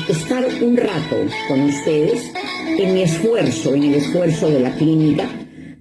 estar un rato con ustedes en el esfuerzo de la clínica,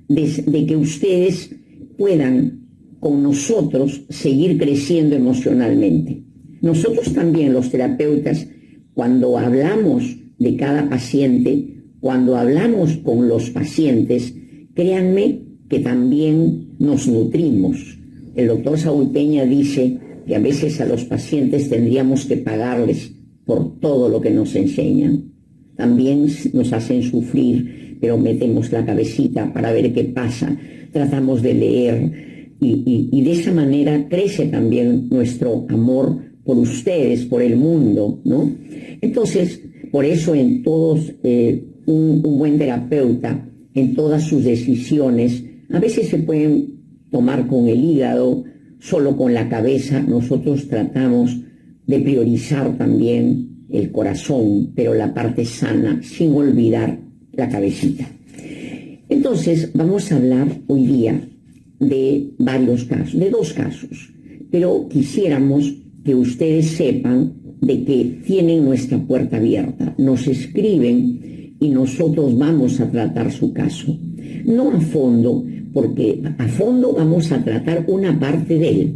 de que ustedes puedan con nosotros seguir creciendo emocionalmente. Nosotros también, los terapeutas, cuando hablamos de cada paciente, cuando hablamos con los pacientes, créanme que también nos nutrimos. El doctor Saúl Peña dice que a veces a los pacientes tendríamos que pagarles por todo lo que nos enseñan. También nos hacen sufrir, pero metemos la cabecita para ver qué pasa, tratamos de leer y de esa manera crece también nuestro amor por ustedes, por el mundo, ¿no? Entonces, por eso en todos, un buen terapeuta, en todas sus decisiones, a veces se pueden tomar con el hígado, solo con la cabeza. Nosotros tratamos de priorizar también el corazón, pero la parte sana, sin olvidar la cabecita. Entonces, vamos a hablar hoy día de varios casos, de 2 casos, pero quisiéramos que ustedes sepan de que tienen nuestra puerta abierta, nos escriben y nosotros vamos a tratar su caso. No a fondo, porque a fondo vamos a tratar una parte de él,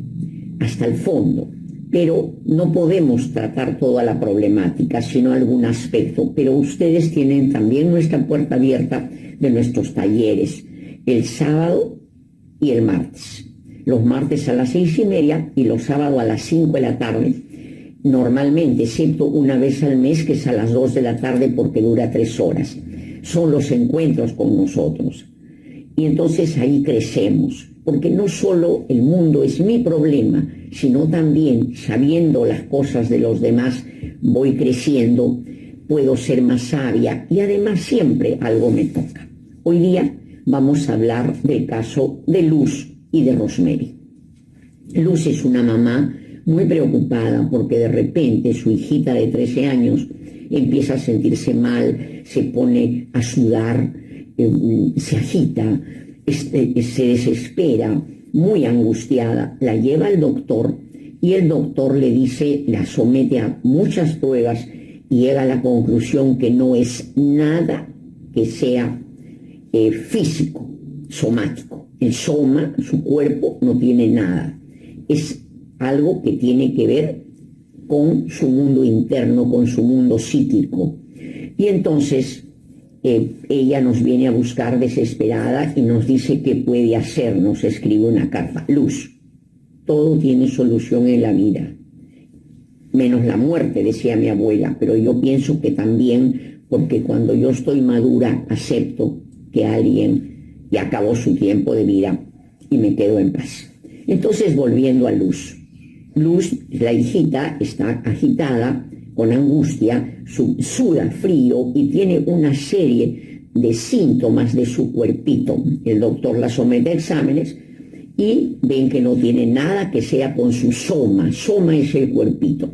hasta el fondo, pero no podemos tratar toda la problemática, sino algún aspecto. Pero ustedes tienen también nuestra puerta abierta de nuestros talleres, el sábado y el martes. Los martes a las 6:30 y los sábados a las 5 de la tarde, normalmente, excepto una vez al mes, que es a las 2 de la tarde porque dura 3 horas. Son los encuentros con nosotros. Y entonces ahí crecemos, porque no solo el mundo es mi problema, sino también, sabiendo las cosas de los demás, voy creciendo, puedo ser más sabia y además siempre algo me toca. Hoy día vamos a hablar del caso de Luz y de Rosemary. Luz es una mamá muy preocupada porque de repente su hijita de 13 años empieza a sentirse mal, se pone a sudar, se agita, se desespera, muy angustiada, la lleva al doctor y el doctor le dice, la somete a muchas pruebas y llega a la conclusión que no es nada que sea físico, somático. El soma, su cuerpo, no tiene nada. Es algo que tiene que ver con su mundo interno, con su mundo psíquico. Y entonces ella nos viene a buscar desesperada y nos dice qué puede hacer, nos escribe una carta. Luz, todo tiene solución en la vida, menos la muerte, decía mi abuela, pero yo pienso que también, porque cuando yo estoy madura acepto que alguien ya acabó su tiempo de vida y me quedo en paz. Entonces, volviendo a Luz. Luz, la hijita, está agitada, con angustia, suda frío y tiene una serie de síntomas de su cuerpito. El doctor la somete a exámenes y ven que no tiene nada que sea con su soma. Soma es el cuerpito.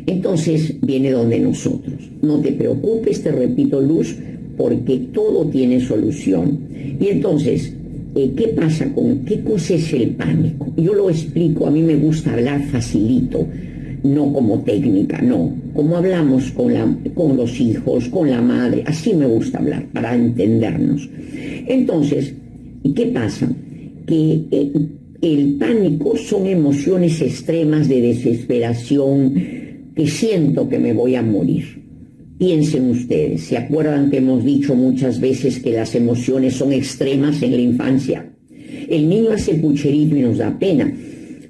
Entonces viene donde nosotros. No te preocupes, te repito, Luz, porque todo tiene solución. Y entonces, ¿qué pasa qué cosa es el pánico? Yo lo explico, a mí me gusta hablar facilito, no como técnica, no. Como hablamos con los hijos, con la madre, así me gusta hablar, para entendernos. Entonces, ¿qué pasa? Que el pánico son emociones extremas de desesperación, que siento que me voy a morir. Piensen ustedes, ¿se acuerdan que hemos dicho muchas veces que las emociones son extremas en la infancia? El niño hace pucherito y nos da pena,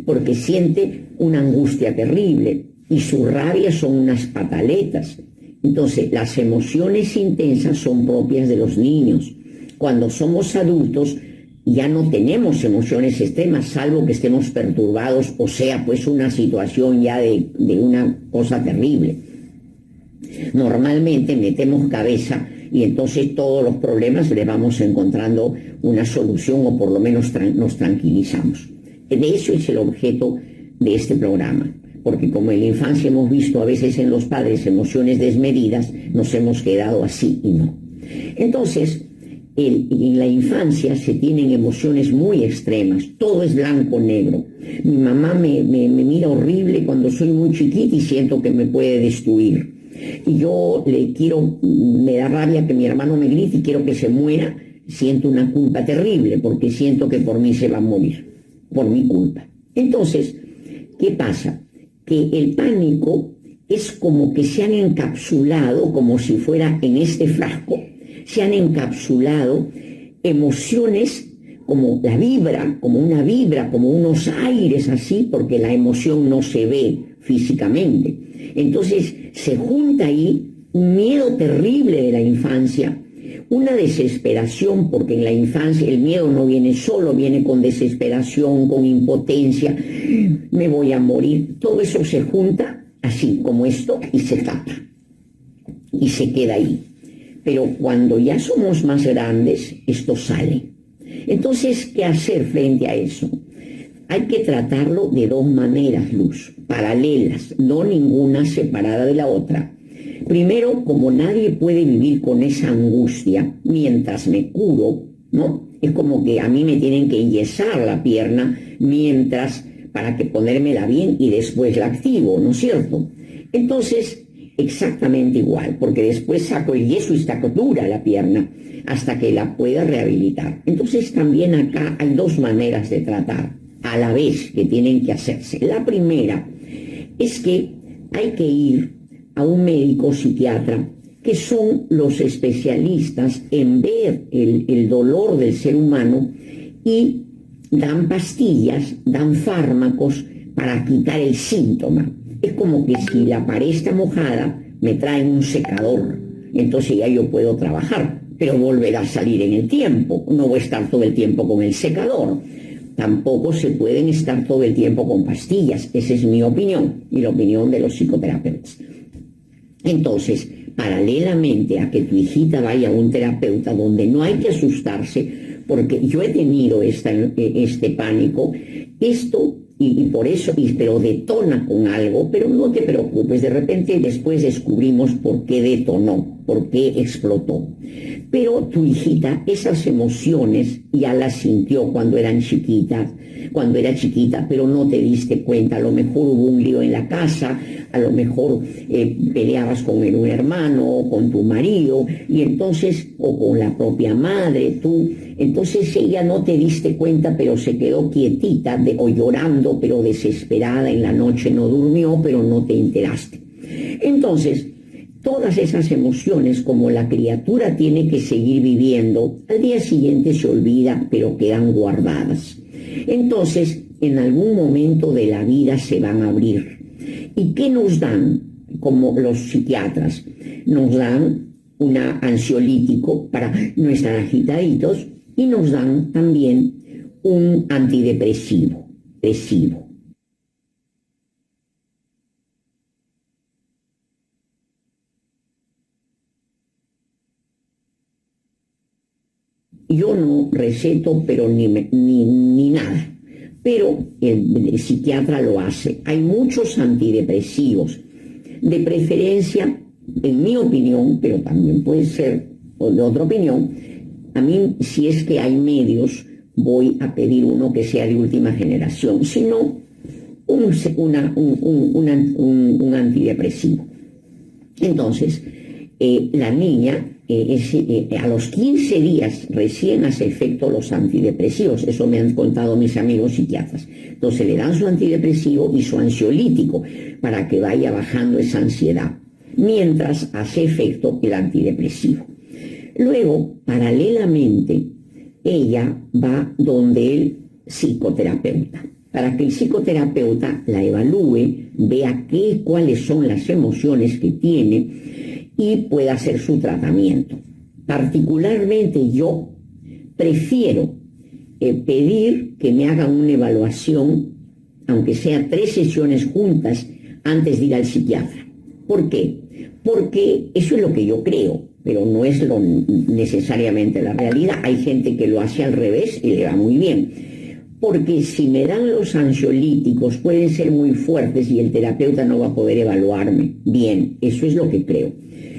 porque siente una angustia terrible y su rabia son unas pataletas. Entonces, las emociones intensas son propias de los niños. Cuando somos adultos ya no tenemos emociones extremas, salvo que estemos perturbados, o sea, pues una situación ya de una cosa terrible. Normalmente metemos cabeza y entonces todos los problemas le vamos encontrando una solución, o por lo menos nos tranquilizamos. De eso es el objeto de este programa, porque como en la infancia hemos visto a veces en los padres emociones desmedidas, nos hemos quedado así y no. Entonces, en la infancia se tienen emociones muy extremas, todo es blanco-negro. Mi mamá me mira horrible cuando soy muy chiquita y siento que me puede destruir. Y yo me da rabia que mi hermano me grite y quiero que se muera, siento una culpa terrible porque siento que por mí se va a morir, por mi culpa. Entonces, ¿qué pasa? Que el pánico es como que se han encapsulado, como si fuera en este frasco, se han encapsulado emociones como la vibra, como una vibra, como unos aires así, porque la emoción no se ve físicamente. Entonces se junta ahí un miedo terrible de la infancia, una desesperación, porque en la infancia el miedo no viene solo, viene con desesperación, con impotencia, me voy a morir. Todo eso se junta así como esto y se tapa y se queda ahí. Pero cuando ya somos más grandes, esto sale. Entonces, ¿qué hacer frente a eso? Hay que tratarlo de dos maneras, Luz, paralelas, no ninguna separada de la otra. Primero, como nadie puede vivir con esa angustia mientras me curo, ¿no? Es como que a mí me tienen que enyesar la pierna para que ponérmela bien y después la activo, ¿no es cierto? Entonces, exactamente igual, porque después saco el yeso y está dura la pierna hasta que la pueda rehabilitar. Entonces también acá hay dos maneras de tratar a la vez que tienen que hacerse. La primera es que hay que ir a un médico psiquiatra, que son los especialistas en ver el dolor del ser humano, y dan pastillas, dan fármacos para quitar el síntoma. Es como que si la pared está mojada, me traen un secador, entonces ya yo puedo trabajar, pero volverá a salir en el tiempo. No voy a estar todo el tiempo con el secador. Tampoco se pueden estar todo el tiempo con pastillas. Esa es mi opinión y la opinión de los psicoterapeutas. Entonces, paralelamente a que tu hijita vaya a un terapeuta, donde no hay que asustarse, porque yo he tenido este pánico, y por eso, pero detona con algo, pero no te preocupes, de repente después descubrimos por qué detonó, por qué explotó. Pero tu hijita, esas emociones ya las sintió cuando era chiquita, pero no te diste cuenta. A lo mejor hubo un lío en la casa, a lo mejor peleabas con un hermano o con tu marido, y entonces, o con la propia madre, entonces ella no te diste cuenta, pero se quedó quietita o llorando, pero desesperada, en la noche no durmió, pero no te enteraste. Entonces, todas esas emociones, como la criatura tiene que seguir viviendo, al día siguiente se olvida, pero quedan guardadas. Entonces, en algún momento de la vida se van a abrir. ¿Y qué nos dan? Como los psiquiatras, nos dan un ansiolítico para no estar agitaditos, y nos dan también un antidepresivo. Yo no receto, pero ni nada. Pero el psiquiatra lo hace. Hay muchos antidepresivos. De preferencia, en mi opinión, pero también puede ser de otra opinión, a mí, si es que hay medios, voy a pedir uno que sea de última generación. Si no, un antidepresivo. Entonces, la niña, a los 15 días recién hace efecto los antidepresivos. Eso me han contado mis amigos psiquiatras. Entonces le dan su antidepresivo y su ansiolítico para que vaya bajando esa ansiedad, mientras hace efecto el antidepresivo. Luego, paralelamente, ella va donde el psicoterapeuta, para que el psicoterapeuta la evalúe, vea cuáles son las emociones que tiene y pueda hacer su tratamiento. Particularmente yo prefiero pedir que me hagan una evaluación, aunque sea 3 sesiones juntas, antes de ir al psiquiatra. ¿Por qué? Porque eso es lo que yo creo, pero no es necesariamente la realidad. Hay gente que lo hace al revés y le va muy bien. porque si me dan los ansiolíticos pueden ser muy fuertes y el terapeuta no va a poder evaluarme bien. Eso es lo que creo.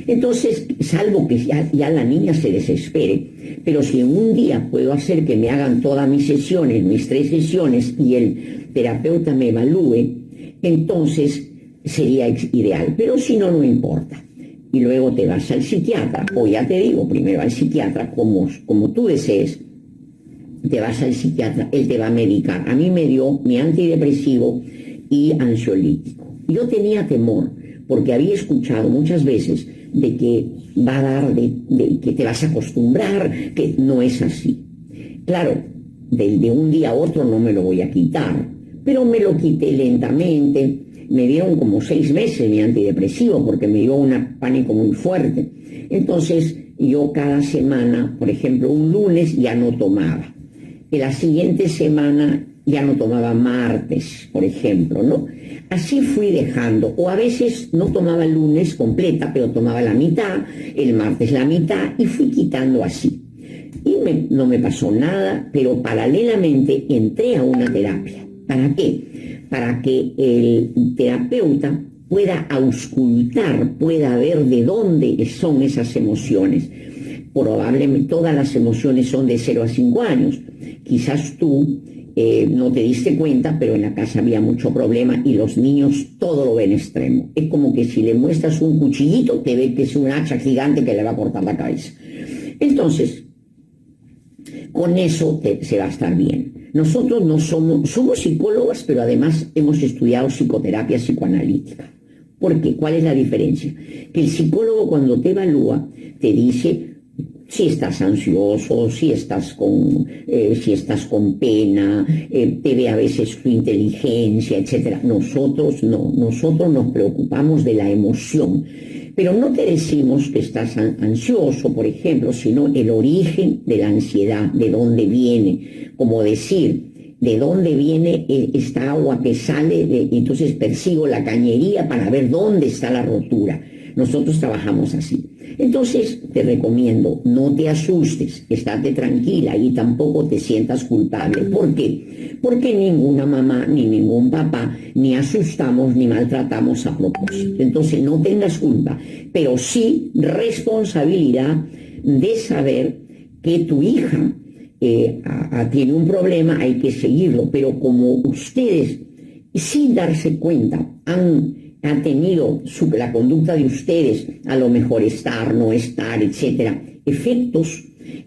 Entonces, salvo que ya la niña se desespere, pero si en un día puedo hacer que me hagan todas mis sesiones, mis 3 sesiones, y el terapeuta me evalúe, entonces sería ideal. Pero si no, no importa. Y luego te vas al psiquiatra, o ya te digo, primero al psiquiatra, como tú desees, te vas al psiquiatra, él te va a medicar. A mí me dio mi antidepresivo y ansiolítico. Yo tenía temor, porque había escuchado muchas veces de que va a dar, de que te vas a acostumbrar, que no es así. Claro, de un día a otro no me lo voy a quitar, pero me lo quité lentamente. Me dieron como 6 meses mi antidepresivo porque me dio un pánico muy fuerte. Entonces yo cada semana, por ejemplo, un lunes ya no tomaba. Y la siguiente semana ya no tomaba martes, por ejemplo, ¿no? Así fui dejando, o a veces no tomaba el lunes completa, pero tomaba la mitad, el martes la mitad, y fui quitando así. Y no me pasó nada, pero paralelamente entré a una terapia. ¿Para qué? Para que el terapeuta pueda auscultar, pueda ver de dónde son esas emociones. Probablemente todas las emociones son de 0 a 5 años. Quizás tú no te diste cuenta, pero en la casa había mucho problema y los niños todo lo ven extremo. Es como que si le muestras un cuchillito, te ve que es un hacha gigante que le va a cortar la cabeza. Entonces, con eso se va a estar bien. Nosotros no somos psicólogas, pero además hemos estudiado psicoterapia psicoanalítica. ¿Por qué? ¿Cuál es la diferencia? Que el psicólogo cuando te evalúa te dice si estás ansioso, si estás con pena, te ve a veces tu inteligencia, etc. Nosotros no, nosotros nos preocupamos de la emoción. Pero no te decimos que estás ansioso, por ejemplo, sino el origen de la ansiedad, de dónde viene, como decir, de dónde viene esta agua que sale, entonces persigo la cañería para ver dónde está la rotura. Nosotros trabajamos así. Entonces te recomiendo, no te asustes, estate tranquila y tampoco te sientas culpable. ¿Por qué? Porque ninguna mamá ni ningún papá ni asustamos ni maltratamos a propósito. Entonces no tengas culpa, pero sí responsabilidad de saber que tu hija tiene un problema, hay que seguirlo, pero como ustedes, sin darse cuenta, ha tenido la conducta de ustedes, a lo mejor estar, no estar, etcétera, efectos,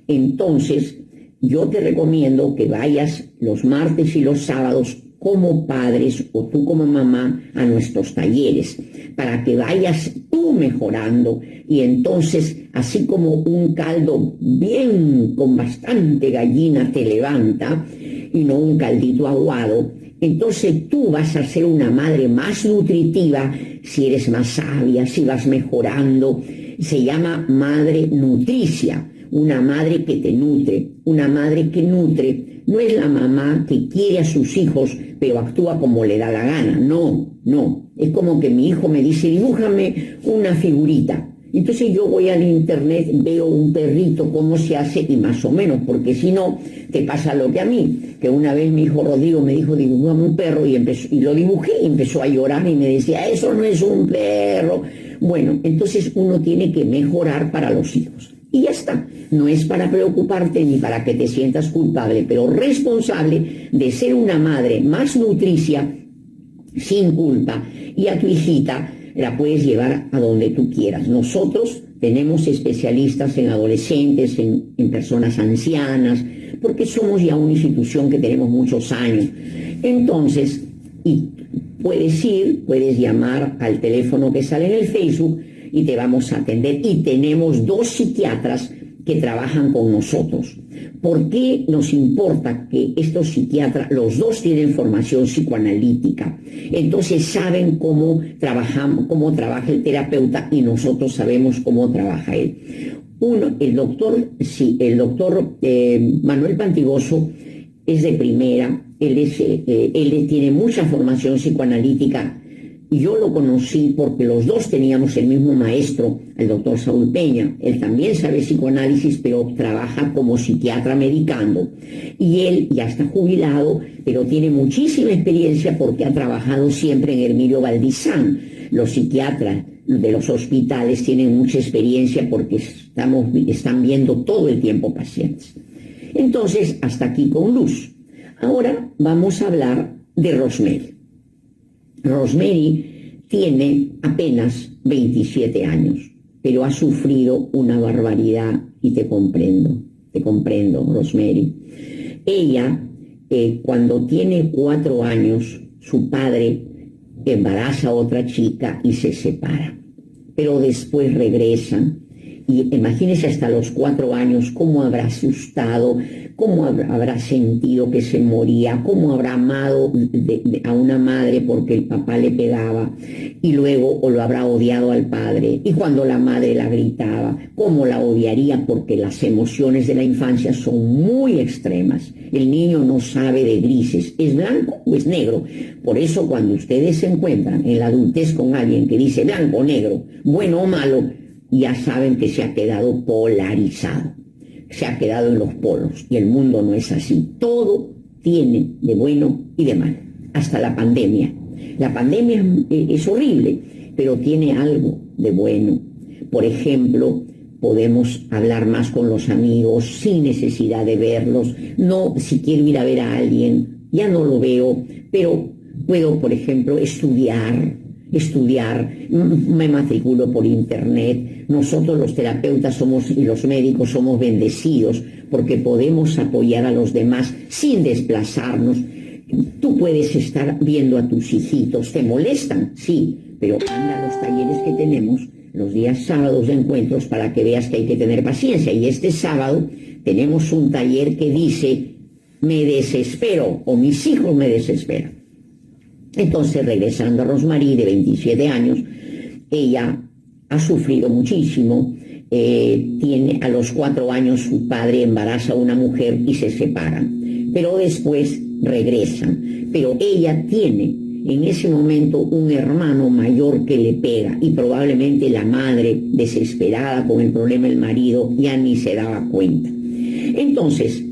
entonces yo te recomiendo que vayas los martes y los sábados como padres o tú como mamá a nuestros talleres, para que vayas tú mejorando y entonces, así como un caldo bien con bastante gallina te levanta y no un caldito aguado, entonces tú vas a ser una madre más nutritiva si eres más sabia, si vas mejorando. Se llama madre nutricia, una madre que te nutre, una madre que nutre. No es la mamá que quiere a sus hijos pero actúa como le da la gana. No, no. Es como que mi hijo me dice, dibújame una figurita. Entonces yo voy al internet, veo un perrito, cómo se hace, y más o menos, porque si no, te pasa lo que a mí, que una vez mi hijo Rodrigo me dijo, dibújame un perro, y lo dibujé, y empezó a llorar, y me decía, eso no es un perro. Bueno, entonces uno tiene que mejorar para los hijos. Y ya está, no es para preocuparte ni para que te sientas culpable, pero responsable de ser una madre más nutricia, sin culpa, y a tu hijita la puedes llevar a donde tú quieras. Nosotros tenemos especialistas en adolescentes, en personas ancianas, porque somos ya una institución que tenemos muchos años. Entonces, y puedes llamar al teléfono que sale en el Facebook y te vamos a atender. Y tenemos 2 psiquiatras que trabajan con nosotros. ¿Por qué nos importa que estos psiquiatras, los 2 tienen formación psicoanalítica? Entonces saben cómo trabaja el terapeuta y nosotros sabemos cómo trabaja él. El doctor Manuel Pantigoso es de primera, él tiene mucha formación psicoanalítica, Y yo lo conocí porque los dos teníamos el mismo maestro, el doctor Saúl Peña. Él también sabe psicoanálisis, pero trabaja como psiquiatra medicando. Y él ya está jubilado, pero tiene muchísima experiencia porque ha trabajado siempre en Hermilio Valdizán. Los psiquiatras de los hospitales tienen mucha experiencia porque están viendo todo el tiempo pacientes. Entonces, hasta aquí con Luz. Ahora vamos a hablar de Rosemary. Rosemary tiene apenas 27 años, pero ha sufrido una barbaridad y te comprendo, Rosemary. Ella, cuando tiene 4 años, su padre embaraza a otra chica y se separa, pero después regresan. Y imagínese hasta los 4 años cómo habrá asustado, cómo habrá sentido que se moría, cómo habrá amado a una madre porque el papá le pegaba y luego o lo habrá odiado al padre. Y cuando la madre la gritaba, cómo la odiaría porque las emociones de la infancia son muy extremas. El niño no sabe de grises, es blanco o es negro. Por eso cuando ustedes se encuentran en la adultez con alguien que dice blanco o negro, bueno o malo, ya saben que se ha quedado polarizado, se ha quedado en los polos, y el mundo no es así. Todo tiene de bueno y de malo, hasta la pandemia. La pandemia es horrible, pero tiene algo de bueno. Por ejemplo, podemos hablar más con los amigos sin necesidad de verlos. No, si quiero ir a ver a alguien, ya no lo veo, pero puedo, por ejemplo, estudiar, me matriculo por internet. Nosotros los terapeutas y los médicos somos bendecidos porque podemos apoyar a los demás sin desplazarnos. Tú puedes estar viendo a tus hijitos, ¿te molestan? Sí, pero anda a los talleres que tenemos los días sábados de encuentros para que veas que hay que tener paciencia. Y este sábado tenemos un taller que dice me desespero o mis hijos me desesperan. Entonces, regresando a Rosemary, de 27 años, ella ha sufrido muchísimo. A los 4 años su padre embaraza a una mujer y se separan, pero después regresan. Pero ella tiene en ese momento un hermano mayor que le pega y probablemente la madre, desesperada con el problema del marido, ya ni se daba cuenta. Entonces,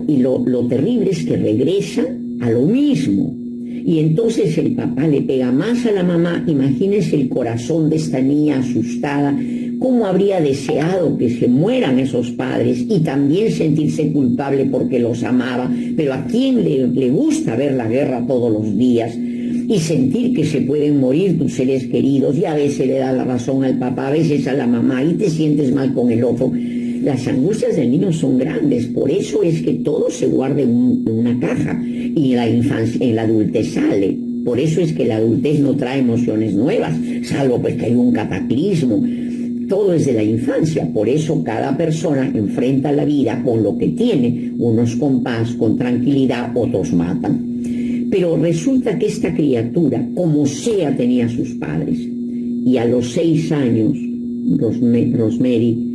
lo terrible es que regresan a lo mismo. Y entonces el papá le pega más a la mamá. Imagínense el corazón de esta niña asustada, cómo habría deseado que se mueran esos padres y también sentirse culpable porque los amaba. Pero ¿a quién le gusta ver la guerra todos los días y sentir que se pueden morir tus seres queridos? Y a veces le da la razón al papá, a veces a la mamá, y te sientes mal con el otro. Las angustias del niño son grandes, por eso es que todo se guarda en una caja y en la adultez sale. Por eso es que la adultez no trae emociones nuevas, salvo pues que hay un cataclismo. Todo es de la infancia, por eso cada persona enfrenta la vida con lo que tiene, unos con paz, con tranquilidad, otros matan. Pero resulta que esta criatura, como sea, tenía sus padres, y a los 6 años, Rosemary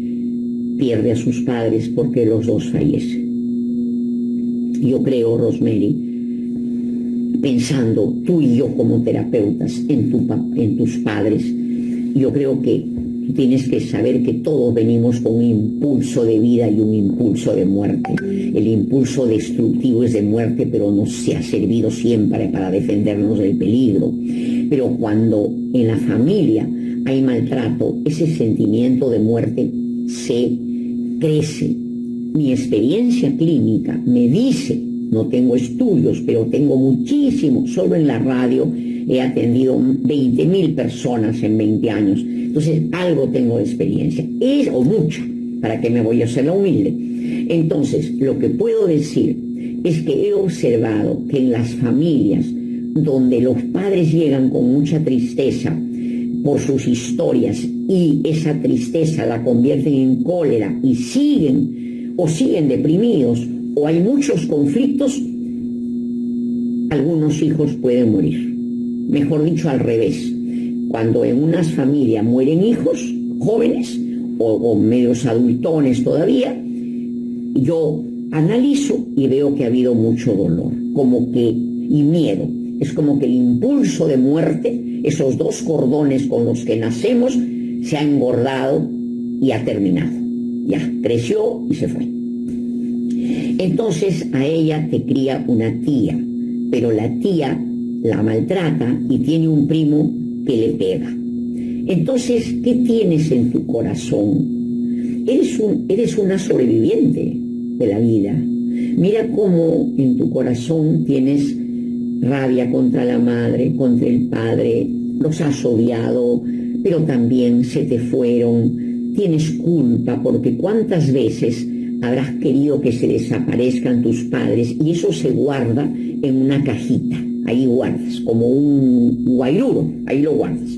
pierde a sus padres porque los dos fallecen. Yo creo, Rosemary, pensando tú y yo como terapeutas en tus padres, yo creo que tú tienes que saber que todos venimos con un impulso de vida y un impulso de muerte. El impulso destructivo es de muerte, pero nos se ha servido siempre para defendernos del peligro. Pero cuando en la familia hay maltrato, ese sentimiento de muerte se crece. Mi experiencia clínica me dice, no tengo estudios, pero tengo muchísimo, solo en la radio he atendido 20.000 personas en 20 años, entonces algo tengo de experiencia, o mucha, para que me voy a hacer la humilde. Entonces, lo que puedo decir es que he observado que en las familias donde los padres llegan con mucha tristeza por sus historias y esa tristeza la convierten en cólera y siguen deprimidos o hay muchos conflictos, algunos hijos pueden morir. Mejor dicho, al revés. Cuando en unas familias mueren hijos jóvenes o medios adultones todavía, yo analizo y veo que ha habido mucho dolor y miedo. Es como que el impulso de muerte, esos 2 cordones con los que nacemos, se ha engordado y ha terminado. Ya, creció y se fue. Entonces a ella te cría una tía, pero la tía la maltrata y tiene un primo que le pega. Entonces, ¿qué tienes en tu corazón? Eres una sobreviviente de la vida. Mira cómo en tu corazón tienes rabia contra la madre, contra el padre, los has odiado, pero también se te fueron. Tienes culpa porque cuántas veces habrás querido que se desaparezcan tus padres y eso se guarda en una cajita. Ahí guardas, como un guairuro, ahí lo guardas.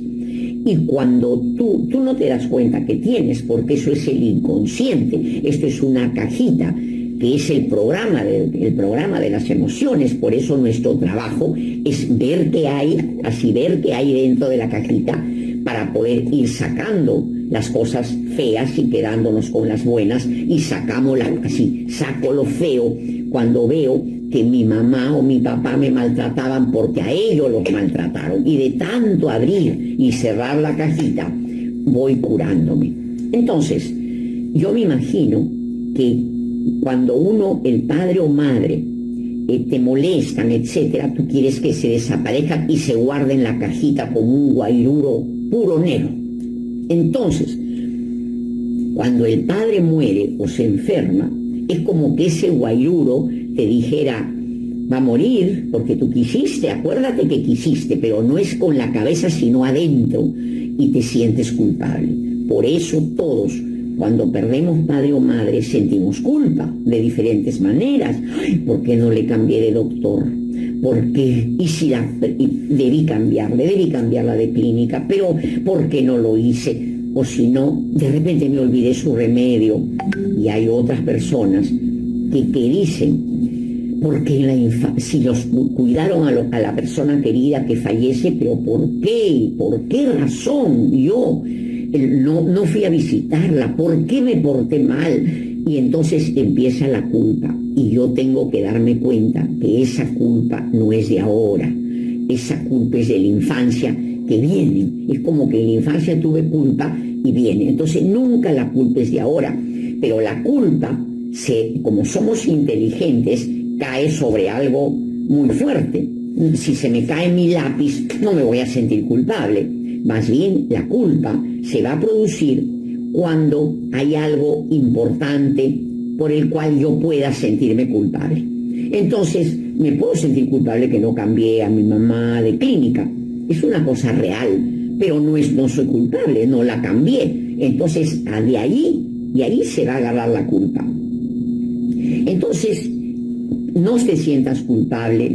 Y cuando tú no te das cuenta que tienes, porque eso es el inconsciente, esto es una cajita, que es el programa de las emociones. Por eso nuestro trabajo es ver qué hay, así ver qué hay dentro de la cajita, para poder ir sacando las cosas feas y quedándonos con las buenas, y saco lo feo cuando veo que mi mamá o mi papá me maltrataban porque a ellos los maltrataron, y de tanto abrir y cerrar la cajita voy curándome. Entonces yo me imagino que cuando el padre o madre te molestan, etcétera, tú quieres que se desaparezcan y se guarden en la cajita como un guairuro puro negro. Entonces, cuando el padre muere o se enferma, es como que ese guairuro te dijera, va a morir porque tú quisiste, acuérdate que quisiste, pero no es con la cabeza sino adentro, y te sientes culpable. Por eso todos, cuando perdemos padre o madre, sentimos culpa de diferentes maneras. Ay, ¿por qué no le cambié de doctor? ¿Por qué? Debí cambiarla de clínica, pero ¿por qué no lo hice? O si no, de repente me olvidé su remedio. Y hay otras personas que dicen, porque si los cuidaron a la persona querida que fallece, pero ¿por qué? ¿Por qué razón yo no fui a visitarla? ¿Por qué me porté mal? Y entonces empieza la culpa, y yo tengo que darme cuenta que esa culpa no es de ahora, esa culpa es de la infancia que viene. Es como que en la infancia tuve culpa y viene. Entonces nunca la culpa es de ahora, pero la culpa, como somos inteligentes, cae sobre algo muy fuerte. Si se me cae mi lápiz, no me voy a sentir culpable. Más bien, la culpa se va a producir cuando hay algo importante por el cual yo pueda sentirme culpable. Entonces, me puedo sentir culpable que no cambié a mi mamá de clínica. Es una cosa real, pero no soy culpable, no la cambié. Entonces, de ahí se va a agarrar la culpa. Entonces, no te sientas culpable,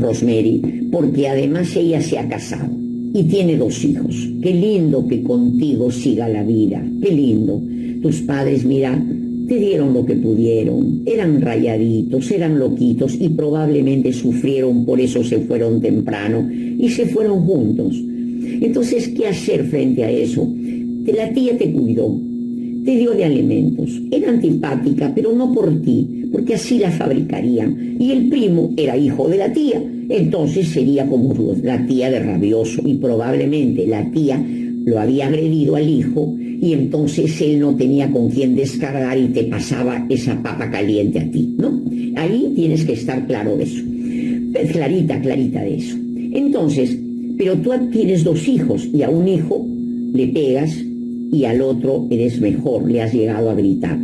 Rosemary, porque además ella se ha casado y tiene 2 hijos. Qué lindo que contigo siga la vida, qué lindo. Tus padres, mira, te dieron lo que pudieron, eran rayaditos, eran loquitos y probablemente sufrieron, por eso se fueron temprano y se fueron juntos. Entonces, ¿qué hacer frente a eso? La tía te cuidó, te dio de alimentos, era antipática, pero no por ti, porque así la fabricarían. Y el primo era hijo de la tía, entonces sería como la tía de rabioso, y probablemente la tía lo había agredido al hijo y entonces él no tenía con quién descargar y te pasaba esa papa caliente a ti, ¿no? Ahí tienes que estar claro de eso, clarita de eso. Entonces, pero tú tienes 2 hijos y a un hijo le pegas y al otro eres mejor, le has llegado a gritar.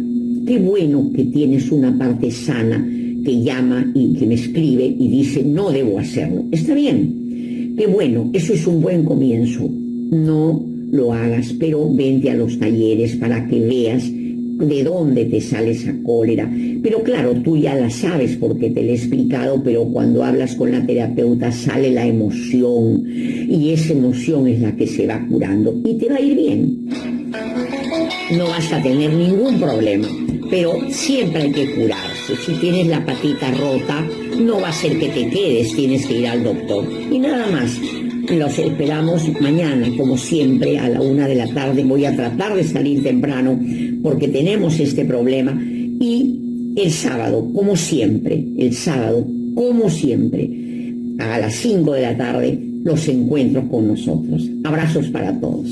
Qué bueno que tienes una parte sana que llama y que me escribe y dice, no debo hacerlo. Está bien, qué bueno, eso es un buen comienzo. No lo hagas, pero vente a los talleres para que veas de dónde te sale esa cólera. Pero claro, tú ya la sabes porque te lo he explicado, pero cuando hablas con la terapeuta sale la emoción y esa emoción es la que se va curando y te va a ir bien. No vas a tener ningún problema, pero siempre hay que curarse. Si tienes la patita rota, no va a ser que te quedes, tienes que ir al doctor. Y nada más. Los esperamos mañana, como siempre, a la 1 de la tarde. Voy a tratar de salir temprano porque tenemos este problema. Y el sábado, como siempre, a las 5 de la tarde los encuentros con nosotros. Abrazos para todos.